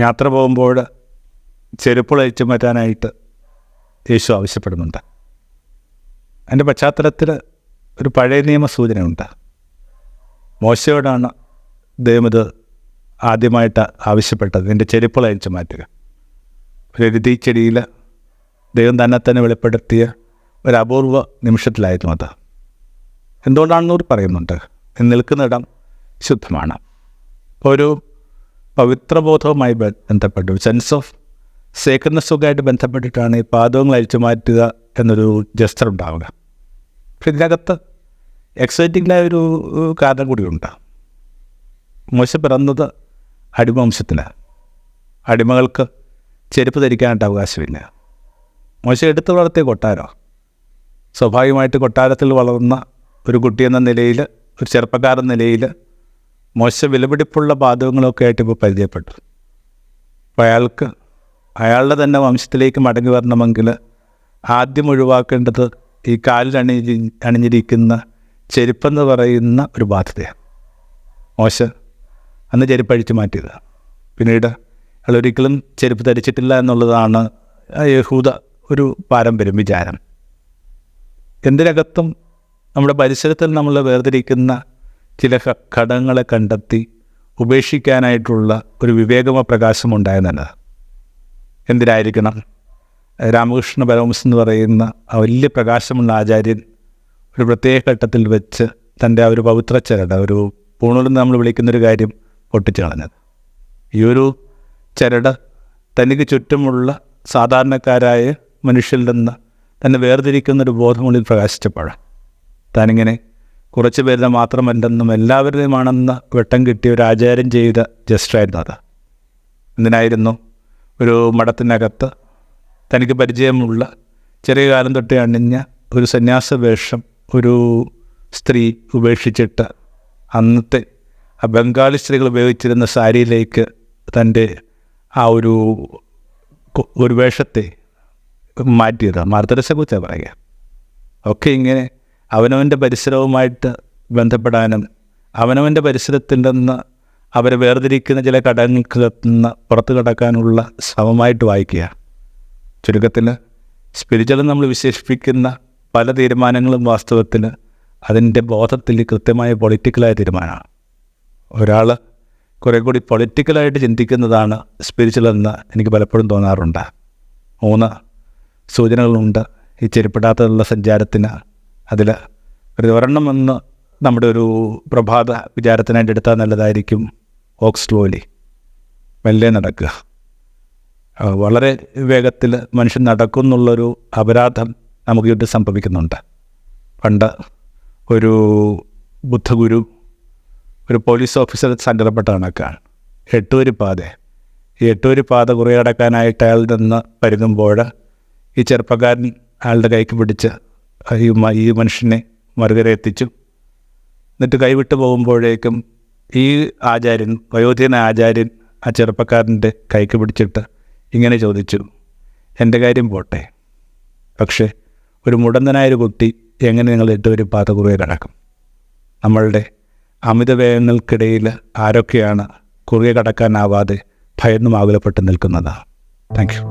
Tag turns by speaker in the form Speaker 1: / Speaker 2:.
Speaker 1: യാത്ര പോകുമ്പോൾ ചെരുപ്പുകൾ അഴിച്ചു മാറ്റാനായിട്ട് യേശു ആവശ്യപ്പെടുന്നുണ്ട്. അതിൻ്റെ പശ്ചാത്തലത്തിൽ ഒരു പഴയ നിയമ സൂചനയുണ്ട്. മോശയോടാണ് ദൈവം ഇത് ആദ്യമായിട്ട് ആവശ്യപ്പെട്ടത്, നിൻ്റെ ചെരുപ്പുകൾ അഴിച്ചു മാറ്റുക. ഒരു എരുതിച്ചെടിയിൽ ദൈവം തന്നെ വെളിപ്പെടുത്തിയ ഒരു അപൂർവ നിമിഷത്തിലായിരുന്നു അത്. എന്തുകൊണ്ടാണെന്ന് പറയുന്നുണ്ട്, നിൽക്കുന്നിടം ശുദ്ധമാണ്. ഒരു പവിത്രബോധവുമായി ബന്ധപ്പെട്ടു, സെൻസ് ഓഫ് സേക്രഡ്നെസ്സൊക്കെയായിട്ട് ബന്ധപ്പെട്ടിട്ടാണ് ഈ പാദങ്ങൾ അഴിച്ചു മാറ്റുക എന്നൊരു ജസ്റ്റർ ഉണ്ടാവുക. പക്ഷെ ഇതിനകത്ത് എക്സൈറ്റിംഗായൊരു കാരണം കൂടിയുണ്ട്. മോശ പിറന്നത് അടിമവംശത്തിന്. അടിമകൾക്ക് ചെരുപ്പ് ധരിക്കാനായിട്ട് അവകാശമില്ല. മോശ എടുത്തു വളർത്തിയ കൊട്ടാരം. സ്വാഭാവികമായിട്ട് കൊട്ടാരത്തിൽ വളർന്ന ഒരു കുട്ടിയെന്ന നിലയിൽ, ഒരു ചെറുപ്പക്കാരൻ നിലയിൽ മോശ വിലപിടിപ്പുള്ള പാദങ്ങളൊക്കെ ആയിട്ട് ഇപ്പോൾ പരിചയപ്പെട്ടു. അപ്പോൾ അയാൾക്ക് അയാളുടെ തന്നെ വംശത്തിലേക്ക് മടങ്ങി വരണമെങ്കിൽ ആദ്യം ഒഴിവാക്കേണ്ടത് ഈ കാലിൽ അണിഞ്ഞിരിക്കുന്ന ചെരുപ്പെന്ന് പറയുന്ന ഒരു ബാധ്യതയാണ്. മോശ അന്ന് ചെരുപ്പഴിച്ച് മാറ്റിയത്. പിന്നീട് അയാൾ ഒരിക്കലും ചെരുപ്പ് ധരിച്ചിട്ടില്ല എന്നുള്ളതാണ് യഹൂദ ഒരു പാരമ്പര്യം, വിചാരം. എന്തിനകത്തും നമ്മുടെ പരിസരത്തിൽ നമ്മൾ വേർതിരിക്കുന്ന ചില ഘടകങ്ങളെ കണ്ടെത്തി ഉപേക്ഷിക്കാനായിട്ടുള്ള ഒരു വിവേകമ പ്രകാശമുണ്ടായെന്നത്. എന്തിനായിരിക്കണം? രാമകൃഷ്ണ പരമഹംസൻ എന്ന് പറയുന്ന ആ വലിയ പ്രകാശമുള്ള ആചാര്യൻ ഒരു പ്രത്യേക ഘട്ടത്തിൽ വെച്ച് തൻ്റെ ആ ഒരു പവിത്ര ചരട്, ഒരു പൂണൂലെന്ന് നമ്മൾ വിളിക്കുന്നൊരു കാര്യം പൊട്ടിച്ചു കളഞ്ഞത്. ഈ ഒരു ചരട് തനിക്ക് ചുറ്റുമുള്ള സാധാരണക്കാരായ മനുഷ്യരിൽ നിന്ന് തന്നെ വേർതിരിക്കുന്നൊരു ബോധമുള്ളിൽ പ്രകാശിച്ചപ്പോഴാണ് താനിങ്ങനെ കുറച്ച് പേരുടെ മാത്രമല്ലെന്നും എല്ലാവരുടെയുമാണെന്ന് വെട്ടം കിട്ടിയ ഒരു ആചാരം ചെയ്ത ജസ്റ്ററായിരുന്നു അത്. എന്തിനായിരുന്നു? ഒരു മഠത്തിനകത്ത് തനിക്ക് പരിചയമുള്ള ചെറിയ കാലം തൊട്ടേ അണിഞ്ഞ ഒരു സന്യാസ വേഷം ഒരു സ്ത്രീ ഉപേക്ഷിച്ചിട്ട് അന്നത്തെ ആ ബംഗാളി സ്ത്രീകൾ ഉപയോഗിച്ചിരുന്ന സാരിയിലേക്ക് തൻ്റെ ആ ഒരു വേഷത്തെ മാറ്റിയതാണ്. മാർത്തരസെക്കുറിച്ചാണ് പറയുക. ഒക്കെ ഇങ്ങനെ അവനവൻ്റെ പരിസരവുമായിട്ട് ബന്ധപ്പെടാനും അവനവൻ്റെ പരിസരത്തിൽ നിന്ന് അവരെ വേർതിരിക്കുന്ന ചില ഘടകങ്ങൾക്ക് നിന്ന് പുറത്തു കടക്കാനുള്ള ശ്രമമായിട്ട് വായിക്കുക. ചുരുക്കത്തിൽ സ്പിരിച്വൽ നമ്മൾ വിശേഷിപ്പിക്കുന്ന പല തീരുമാനങ്ങളും വാസ്തവത്തിൽ അതിൻ്റെ ബോധത്തിൽ കൃത്യമായ പൊളിറ്റിക്കലായ തീരുമാനമാണ്. ഒരാൾ കുറേ കൂടി പൊളിറ്റിക്കലായിട്ട് ചിന്തിക്കുന്നതാണ് സ്പിരിച്വൽ എന്ന് എനിക്ക് പലപ്പോഴും തോന്നാറുണ്ട്. 3 സൂചനകളുണ്ട് ഈ ചെരുപ്പിടാത്തുള്ള സഞ്ചാരത്തിന്. അതിൽ ഒരെണ്ണമെന്ന് നമ്മുടെ ഒരു പ്രഭാത വിചാരത്തിനായിട്ട് എടുത്താൽ നല്ലതായിരിക്കും. വോക്ക് സ്ലോലി, മെല്ലെ നടക്കുക. വളരെ വേഗത്തിൽ മനുഷ്യൻ നടക്കുന്നുള്ളൊരു അപരാധം നമുക്ക് ചുറ്റും സംഭവിക്കുന്നുണ്ട്. പണ്ട് ഒരു ബുദ്ധഗുരു ഒരു പോലീസ് ഓഫീസർ സങ്കടപ്പെട്ട കണക്കാണ്. 8 വരി പാത. ഈ 8 വരി പാത കുറേ കടക്കാനായിട്ട് അയാൾ നിന്ന് പരുങ്ങുമ്പോൾ ഈ ചെറുപ്പക്കാരൻ അയാളുടെ കൈക്ക് പിടിച്ച് ഈ മനുഷ്യനെ മറുകര എത്തിച്ചു. എന്നിട്ട് കൈവിട്ട് പോകുമ്പോഴേക്കും ഈ ആചാര്യൻ, വയോധികനായ ആചാര്യൻ, ആ ചെറുപ്പക്കാരൻ്റെ കൈക്ക് പിടിച്ചിട്ട് ഇങ്ങനെ ചോദിച്ചു, എൻ്റെ കാര്യം പോട്ടെ, പക്ഷേ ഒരു മുടന്തനായൊരു കുട്ടി എങ്ങനെ നിങ്ങൾ 8 വരി പാത കുറേ കടക്കും? നമ്മളുടെ അമിതവേഗങ്ങൾക്കിടയിൽ ആരൊക്കെയാണ് കുറുകെ കടക്കാനാവാതെ ഭയന്നും ആകുലപ്പെട്ട് നിൽക്കുന്നത്? Thank you.